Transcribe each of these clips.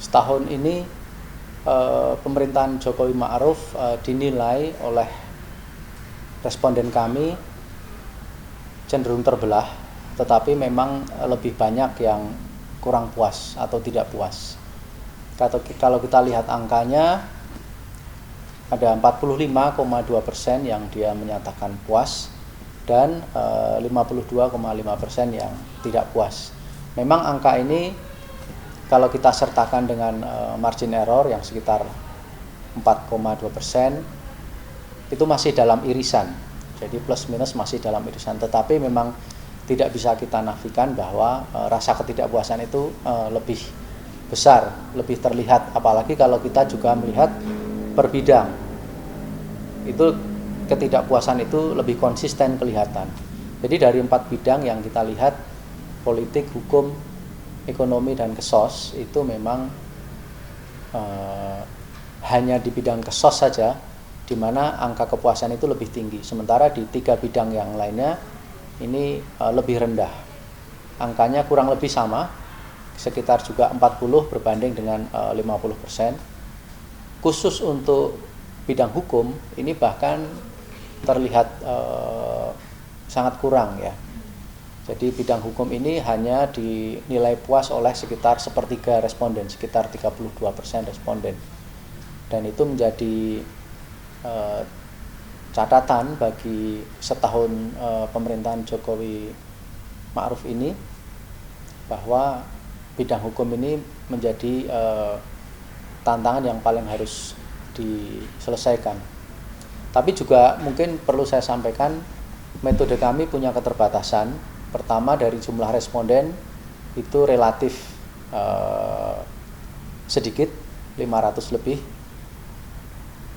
setahun ini pemerintahan Jokowi Ma'ruf dinilai oleh responden kami cenderung terbelah, tetapi memang lebih banyak yang kurang puas atau tidak puas. Kalau kita lihat angkanya, ada 45,2% yang dia menyatakan puas dan 52,5% yang tidak puas. Memang angka ini kalau kita sertakan dengan margin error yang sekitar 4,2%, itu masih dalam irisan. Jadi plus minus masih dalam irisan, tetapi memang tidak bisa kita nafikan bahwa rasa ketidakpuasan itu lebih besar, lebih terlihat, apalagi kalau kita juga melihat per bidang. Itu ketidakpuasan itu lebih konsisten kelihatan. Jadi dari 4 bidang yang kita lihat, politik, hukum, ekonomi, dan kesos, itu memang hanya di bidang kesos saja di mana angka kepuasan itu lebih tinggi. Sementara di 3 bidang yang lainnya ini lebih rendah. Angkanya kurang lebih sama, sekitar juga 40 berbanding dengan 50%. Khusus untuk bidang hukum ini bahkan terlihat sangat kurang ya. Jadi bidang hukum ini hanya dinilai puas oleh sekitar sepertiga responden, sekitar 32% responden. Dan itu menjadi catatan bagi setahun pemerintahan Jokowi Ma'ruf ini, bahwa bidang hukum ini menjadi tantangan yang paling harus diselesaikan. Tapi juga mungkin perlu saya sampaikan, metode kami punya keterbatasan. Pertama, dari jumlah responden itu relatif sedikit, 500 lebih.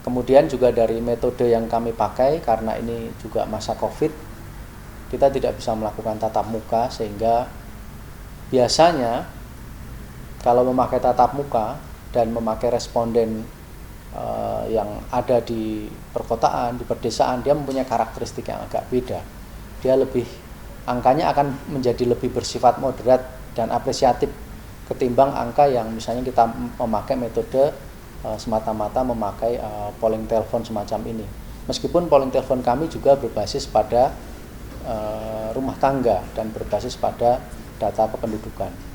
Kemudian juga dari metode yang kami pakai, karena ini juga masa COVID, kita tidak bisa melakukan tatap muka, sehingga biasanya kalau memakai tatap muka dan memakai responden yang ada di perkotaan, di pedesaan, dia mempunyai karakteristik yang agak beda. Dia angkanya akan menjadi lebih bersifat moderat dan apresiatif ketimbang angka yang misalnya kita memakai metode semata-mata memakai polling telepon semacam ini. Meskipun polling telepon kami juga berbasis pada rumah tangga dan berbasis pada data kependudukan.